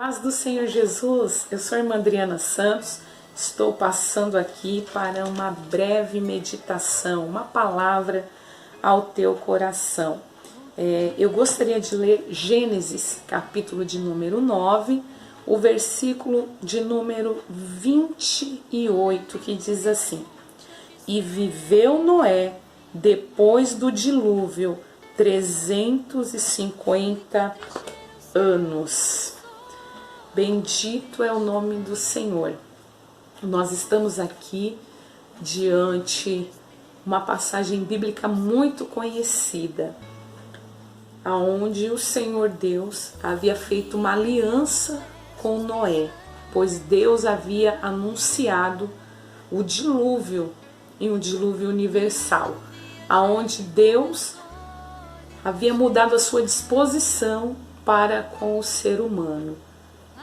Paz do Senhor Jesus, eu sou a irmã Adriana Santos, estou passando aqui para uma breve meditação, uma palavra ao teu coração. Eu gostaria de ler Gênesis, capítulo de número 9, o versículo de número 28, que diz assim: E viveu Noé, depois do dilúvio, 350 anos. Bendito é o nome do Senhor. Nós estamos aqui diante uma passagem bíblica muito conhecida, aonde o Senhor Deus havia feito uma aliança com Noé, pois Deus havia anunciado o dilúvio, em um dilúvio universal, aonde Deus havia mudado a sua disposição para com o ser humano.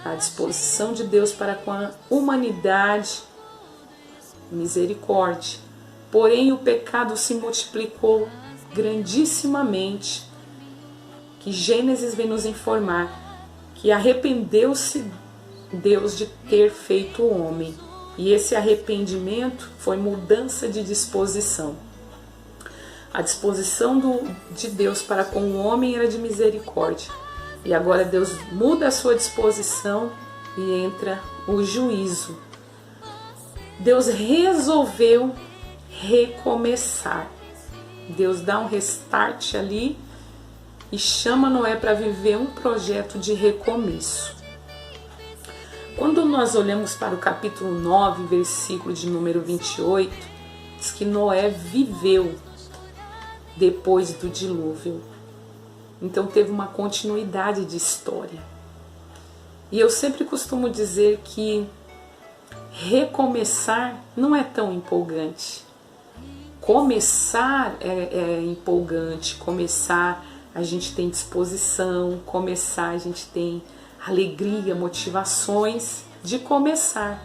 A disposição de Deus para com a humanidade, misericórdia. Porém, o pecado se multiplicou grandissimamente, que Gênesis vem nos informar que arrependeu-se Deus de ter feito o homem. E esse arrependimento foi mudança de disposição. A disposição de Deus para com o homem era de misericórdia. E agora Deus muda a sua disposição e entra o juízo. Deus resolveu recomeçar. Deus dá um restart ali e chama Noé para viver um projeto de recomeço. Quando nós olhamos para o capítulo 9, versículo de número 28, diz que Noé viveu depois do dilúvio. Então teve uma continuidade de história. E eu sempre costumo dizer que recomeçar não é tão empolgante. Começar é empolgante, começar a gente tem disposição, começar a gente tem alegria, motivações de começar.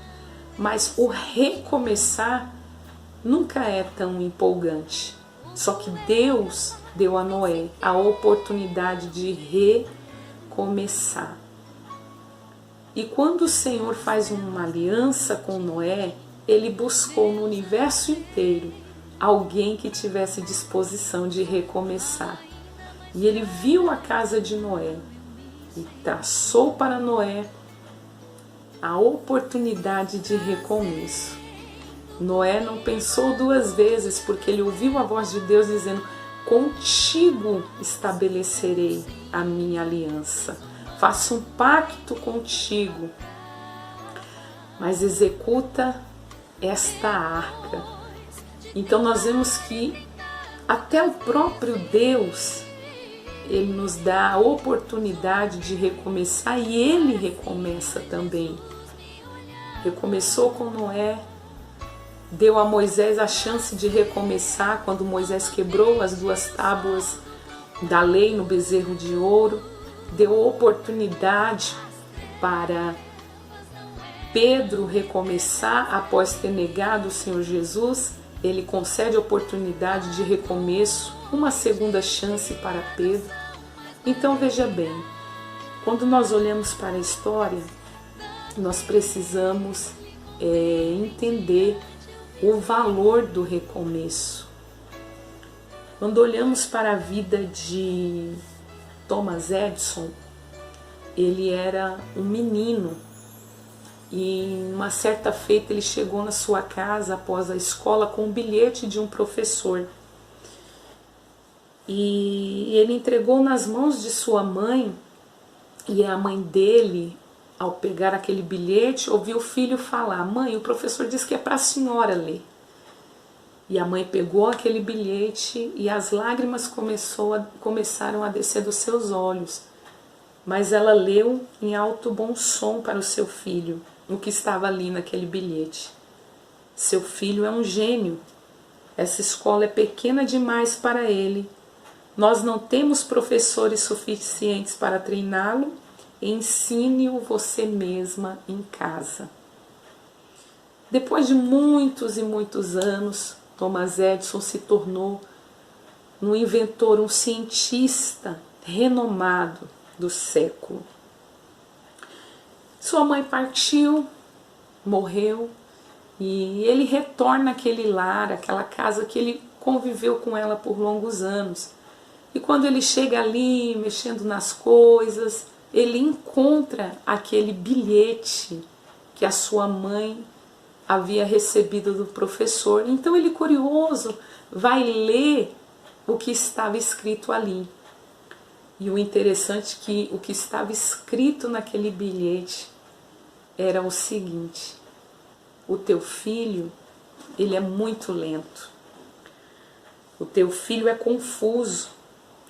Mas o recomeçar nunca é tão empolgante. Só que Deus deu a Noé a oportunidade de recomeçar. E quando o Senhor faz uma aliança com Noé, ele buscou no universo inteiro alguém que tivesse disposição de recomeçar. E ele viu a casa de Noé e traçou para Noé a oportunidade de recomeço. Noé não pensou duas vezes, porque ele ouviu a voz de Deus dizendo: contigo estabelecerei a minha aliança, faço um pacto contigo, mas executa esta arca. Então nós vemos que até o próprio Deus, ele nos dá a oportunidade de recomeçar, e ele recomeça também. Recomeçou com Noé, deu a Moisés a chance de recomeçar quando Moisés quebrou as duas tábuas da lei no bezerro de ouro. Deu oportunidade para Pedro recomeçar após ter negado o Senhor Jesus. Ele concede a oportunidade de recomeço, uma segunda chance para Pedro. Então veja bem, quando nós olhamos para a história, nós precisamos entender o valor do recomeço. Quando olhamos para a vida de Thomas Edison, ele era um menino e uma certa feita ele chegou na sua casa após a escola com um bilhete de um professor. E ele entregou nas mãos de sua mãe, e a mãe dele, ao pegar aquele bilhete, ouviu o filho falar: mãe, o professor disse que é para a senhora ler. E a mãe pegou aquele bilhete e as lágrimas começaram a descer dos seus olhos. Mas ela leu em alto bom som para o seu filho o que estava ali naquele bilhete. Seu filho é um gênio. Essa escola é pequena demais para ele. Nós não temos professores suficientes para treiná-lo. Ensine-o você mesma em casa. Depois de muitos e muitos anos, Thomas Edison se tornou um inventor, um cientista renomado do século. Sua mãe partiu, morreu, e ele retorna àquele lar, àquela casa que ele conviveu com ela por longos anos. E quando ele chega ali, mexendo nas coisas, ele encontra aquele bilhete que a sua mãe havia recebido do professor. Então ele, curioso, vai ler o que estava escrito ali. E o interessante é que o que estava escrito naquele bilhete era o seguinte: o teu filho, ele é muito lento. O teu filho é confuso.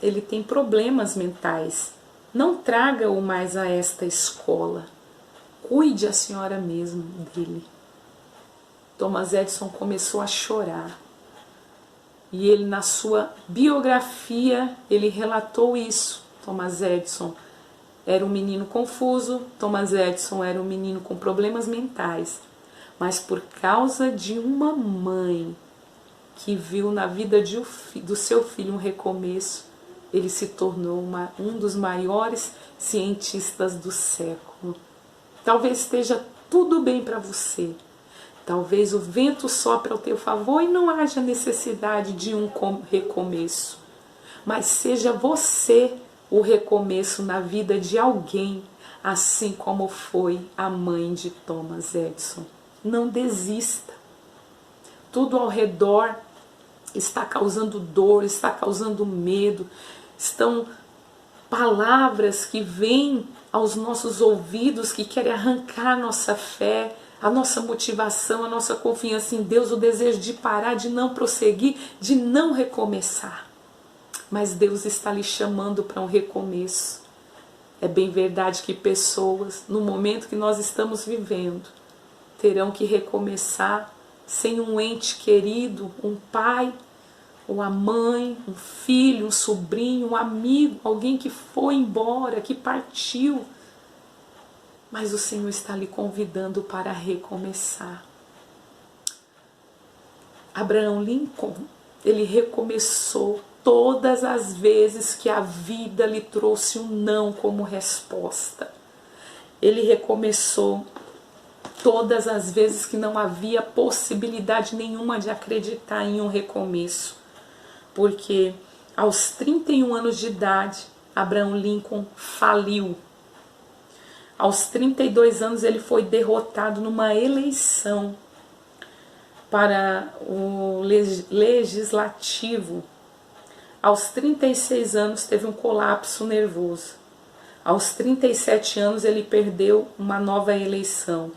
Ele tem problemas mentais. Não traga-o mais a esta escola. Cuide a senhora mesmo dele. Thomas Edison começou a chorar. E ele, na sua biografia, ele relatou isso. Thomas Edison era um menino confuso, Thomas Edison era um menino com problemas mentais. Mas por causa de uma mãe que viu na vida do seu filho um recomeço, ele se tornou um dos maiores cientistas do século. Talvez esteja tudo bem para você. Talvez o vento sopre ao teu favor e não haja necessidade de um recomeço. Mas seja você o recomeço na vida de alguém, assim como foi a mãe de Thomas Edison. Não desista. Tudo ao redor está causando dor, está causando medo. Estão palavras que vêm aos nossos ouvidos que querem arrancar nossa fé, a nossa motivação, a nossa confiança em Deus, o desejo de parar, de não prosseguir, de não recomeçar. Mas Deus está lhe chamando para um recomeço. É bem verdade que pessoas, no momento que nós estamos vivendo, terão que recomeçar sem um ente querido, um pai, ou a mãe, um filho, um sobrinho, um amigo, alguém que foi embora, que partiu. Mas o Senhor está lhe convidando para recomeçar. Abraham Lincoln, ele recomeçou todas as vezes que a vida lhe trouxe um não como resposta. Ele recomeçou todas as vezes que não havia possibilidade nenhuma de acreditar em um recomeço. Porque aos 31 anos de idade, Abraham Lincoln faliu. Aos 32 anos ele foi derrotado numa eleição para o legislativo. Aos 36 anos teve um colapso nervoso. Aos 37 anos ele perdeu uma nova eleição.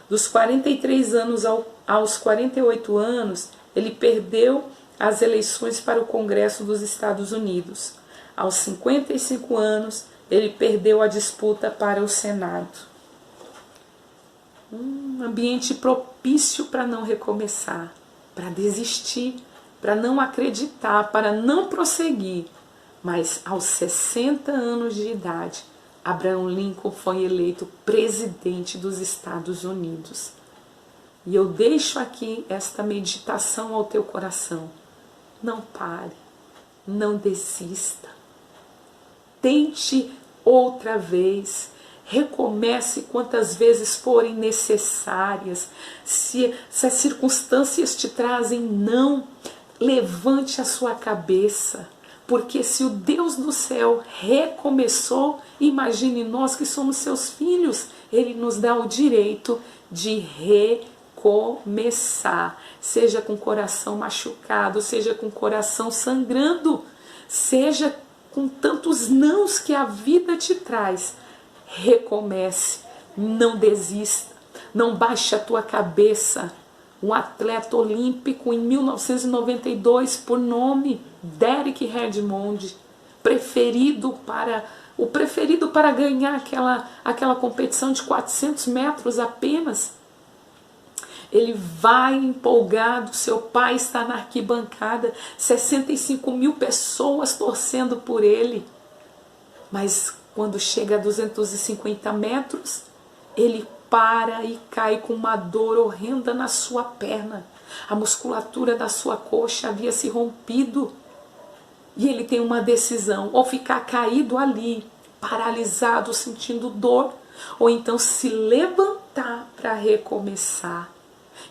Dos 43 anos aos 48 anos ele perdeu as eleições para o Congresso dos Estados Unidos. Aos 55 anos ele perdeu a disputa para o Senado. Um ambiente propício para não recomeçar, para desistir, para não acreditar, para não prosseguir. Mas aos 60 anos de idade, Abraham Lincoln foi eleito presidente dos Estados Unidos. E eu deixo aqui esta meditação ao teu coração. Não pare, não desista. Tente outra vez. Recomece quantas vezes forem necessárias. Se as circunstâncias te trazem não, levante a sua cabeça. Porque se o Deus do céu recomeçou, imagine nós que somos seus filhos. Ele nos dá o direito de recomeçar. Seja com o coração machucado, seja com o coração sangrando, seja com tantos nãos que a vida te traz. Recomece, não desista, não baixe a tua cabeça. Um atleta olímpico em 1992, por nome Derek Redmond, o preferido para ganhar aquela competição de 400 metros apenas. Ele vai empolgado, seu pai está na arquibancada, 65 mil pessoas torcendo por ele. Mas quando chega a 250 metros, ele para e cai com uma dor horrenda na sua perna. A musculatura da sua coxa havia se rompido. E ele tem uma decisão, ou ficar caído ali, paralisado, sentindo dor, ou então se levantar para recomeçar.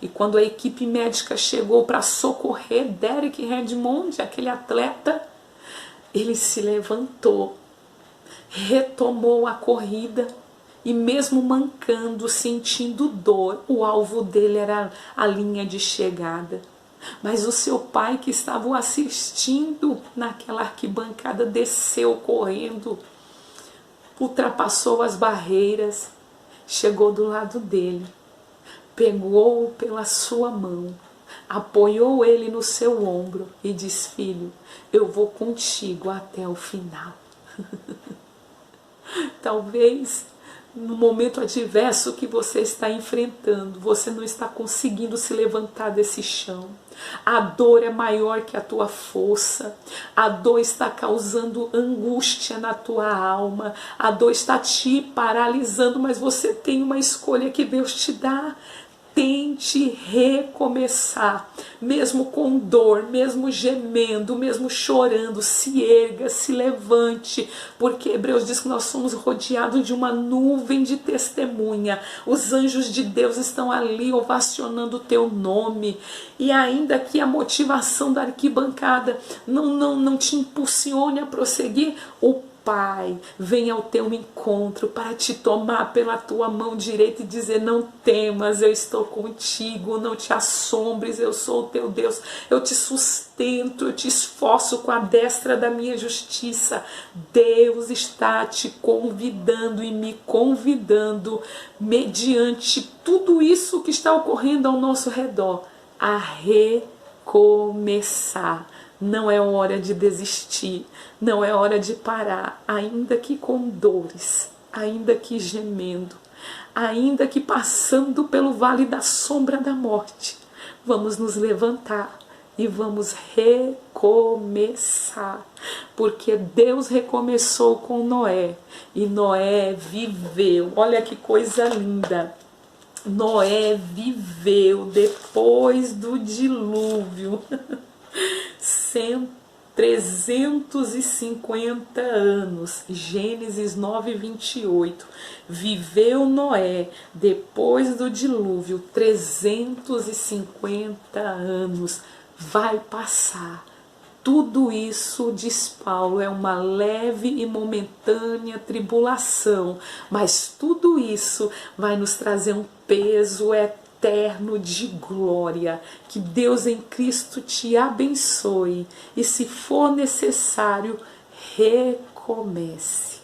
E quando a equipe médica chegou para socorrer Derek Redmond, aquele atleta, ele se levantou, retomou a corrida e mesmo mancando, sentindo dor, o alvo dele era a linha de chegada. Mas o seu pai, que estava o assistindo naquela arquibancada, desceu correndo, ultrapassou as barreiras, chegou do lado dele, pegou-o pela sua mão, apoiou ele no seu ombro e disse: filho, eu vou contigo até o final. Talvez no momento adverso que você está enfrentando, você não está conseguindo se levantar desse chão. A dor é maior que a tua força. A dor está causando angústia na tua alma. A dor está te paralisando, mas você tem uma escolha que Deus te dá. Tente recomeçar, mesmo com dor, mesmo gemendo, mesmo chorando. Se erga, se levante, porque Hebreus diz que nós somos rodeados de uma nuvem de testemunha. Os anjos de Deus estão ali ovacionando o teu nome. E ainda que a motivação da arquibancada não te impulsione a prosseguir, o Pai vem ao teu encontro para te tomar pela tua mão direita e dizer: não temas, eu estou contigo, não te assombres, eu sou o teu Deus, eu te sustento, eu te esforço com a destra da minha justiça. Deus está te convidando e me convidando, mediante tudo isso que está ocorrendo ao nosso redor, a recomeçar. Não é hora de desistir, não é hora de parar, ainda que com dores, ainda que gemendo, ainda que passando pelo vale da sombra da morte. Vamos nos levantar e vamos recomeçar, porque Deus recomeçou com Noé e Noé viveu. Olha que coisa linda! Noé viveu depois do dilúvio 350 anos. Gênesis 9:28. Viveu Noé depois do dilúvio 350 anos. Vai passar. Tudo isso, diz Paulo, é uma leve e momentânea tribulação, mas tudo isso vai nos trazer um peso eterno de glória. Que Deus em Cristo te abençoe e, se for necessário, recomece.